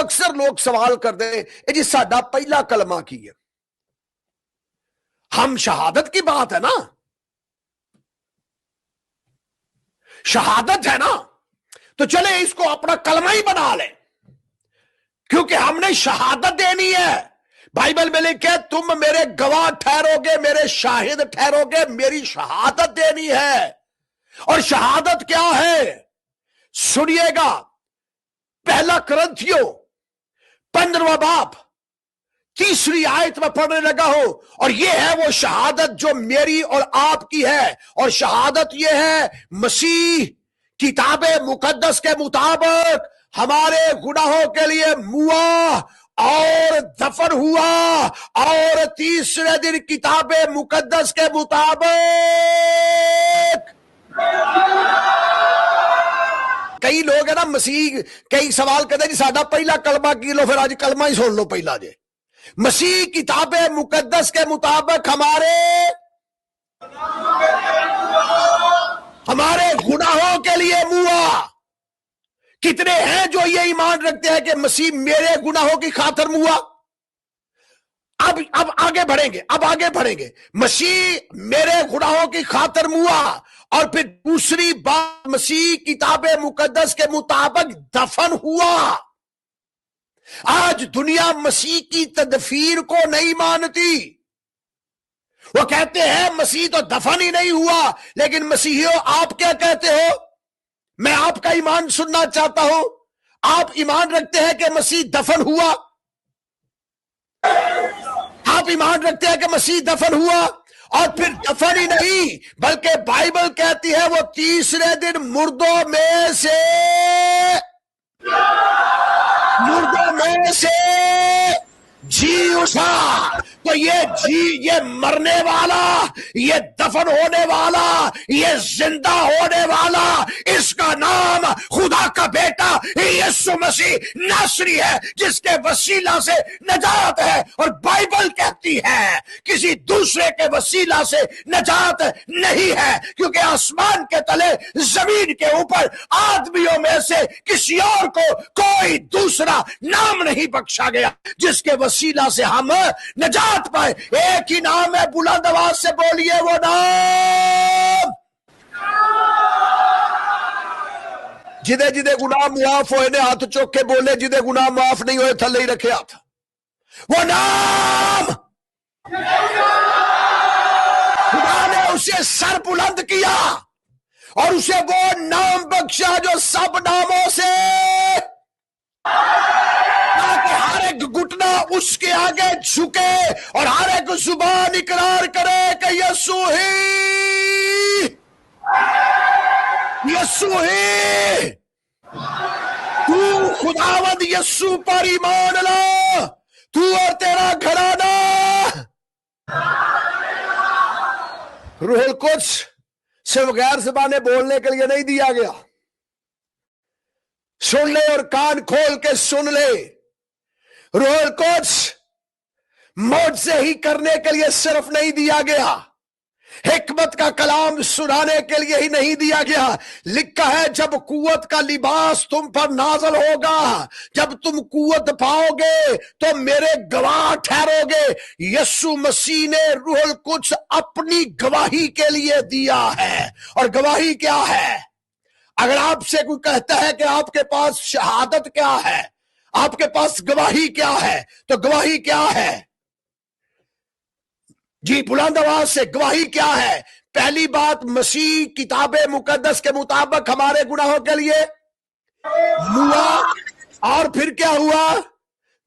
اکثر لوگ سوال کرتے ہیں جی ساڈا پہلا کلمہ کی ہے؟ ہم شہادت کی بات ہے نا، شہادت ہے نا، تو چلے اس کو اپنا کلمہ ہی بنا لیں، کیونکہ ہم نے شہادت دینی ہے۔ بائبل میں لکھے تم میرے گواہ ٹھہرو گے، میرے شاہد ٹھہرو گے، میری شہادت دینی ہے۔ اور شہادت کیا ہے؟ سنیے گا، پہلا کرنتھیوں 15واں باب 3 آیت میں پڑھنے لگا ہو، اور یہ ہے وہ شہادت جو میری اور آپ کی ہے، اور شہادت یہ ہے مسیح کتاب مقدس کے مطابق ہمارے گناہوں کے لیے موا اور دفن ہوا، اور تیسرے دن کتاب مقدس کے مطابق کئی لوگ ہیں نا مسیح، کئی سوال کرتے ہیں جی ساڈا پہلا کلمہ کی لو، پھر آج کلمہ ہی سن لو پہلا جے۔ مسیح کتاب مقدس کے مطابق ہمارے گناہوں کے لیے موا۔ کتنے ہیں جو یہ ایمان رکھتے ہیں کہ مسیح میرے گناہوں کی خاطر موا؟ اب آگے بڑھیں گے، مسیح میرے گناہوں کی خاطر موا، اور پھر دوسری بات مسیح کتاب مقدس کے مطابق دفن ہوا۔ آج دنیا مسیح کی تدفین کو نہیں مانتی، وہ کہتے ہیں مسیح تو دفن ہی نہیں ہوا، لیکن مسیحیوں آپ کیا کہتے ہو؟ میں آپ کا ایمان سننا چاہتا ہوں۔ آپ ایمان رکھتے ہیں کہ مسیح دفن ہوا؟ آپ ایمان رکھتے ہیں کہ مسیح دفن ہوا؟ اور پھر دفن ہی نہیں بلکہ بائبل کہتی ہے وہ تیسرے دن مردوں میں سے جی اٹھا۔ تو یہ مرنے والا، یہ دفن ہونے والا، یہ زندہ ہونے والا، اس کا نام خدا کا بیٹا یسوع مسیح ناصری ہے، جس کے وسیلہ سے نجات ہے۔ اور بائبل کہتی ہے کسی دوسرے کے وسیلہ سے نجات نہیں ہے، کیونکہ آسمان کے تلے زمین کے اوپر آدمیوں میں سے کسی اور کو کوئی دوسرا نام نہیں بخشا گیا جس کے وسیلہ سے ہم نجات پائے۔ ایک ہی نام ہے، بلند آواز سے بولیے وہ نام جدے جدے گناہ معاف ہوئے نے ہاتھ چوک کے بولے، جدے گناہ معاف نہیں ہوئے تھلے ہی رکھے ہاتھ۔ وہ نام خدا نے اسے سر بلند کیا اور اسے وہ نام بخشا جو سب ناموں سے، تاکہ ہر ایک گھٹنا اس کے آگے جھکے اور ہر ایک زبان اقرار کرے کہ یسوع ہی تو خداوند یسوع پر ایمان لا، تو اور تیرا گھرانہ۔ روح القدس صرف غیر زبانیں بولنے کے لیے نہیں دیا گیا۔ سن لے اور کان کھول کے سن لے، روح القدس معجزے ہی کرنے کے لیے صرف نہیں دیا گیا، حکمت کا کلام سنانے کے لیے ہی نہیں دیا گیا۔ لکھا ہے جب قوت کا لباس تم پر نازل ہوگا، جب تم قوت پاؤ گے تو میرے گواہ ٹھہرو گے۔ یسوع مسیح نے روح القدس اپنی گواہی کے لیے دیا ہے۔ اور گواہی کیا ہے؟ اگر آپ سے کوئی کہتا ہے کہ آپ کے پاس شہادت کیا ہے، آپ کے پاس گواہی کیا ہے، تو گواہی کیا ہے؟ جی بلند آواز سے، گواہی کیا ہے؟ پہلی بات، مسیح کتاب مقدس کے مطابق ہمارے گناہوں کے لیے ہوا، اور پھر کیا ہوا؟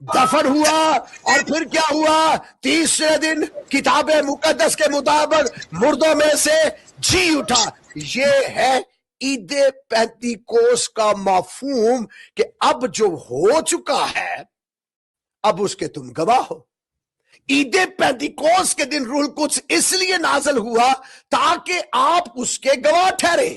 دفن ہوا، اور پھر کیا ہوا؟ تیسرے دن کتاب مقدس کے مطابق مردوں میں سے جی اٹھا۔ یہ ہے عید پینتیکوس کا مفہوم کہ اب جو ہو چکا ہے اب اس کے تم گواہ ہو۔ عید پینتیکوس کے دن روح القدس اس لیے نازل ہوا تاکہ آپ اس کے گواہ ٹھہرے۔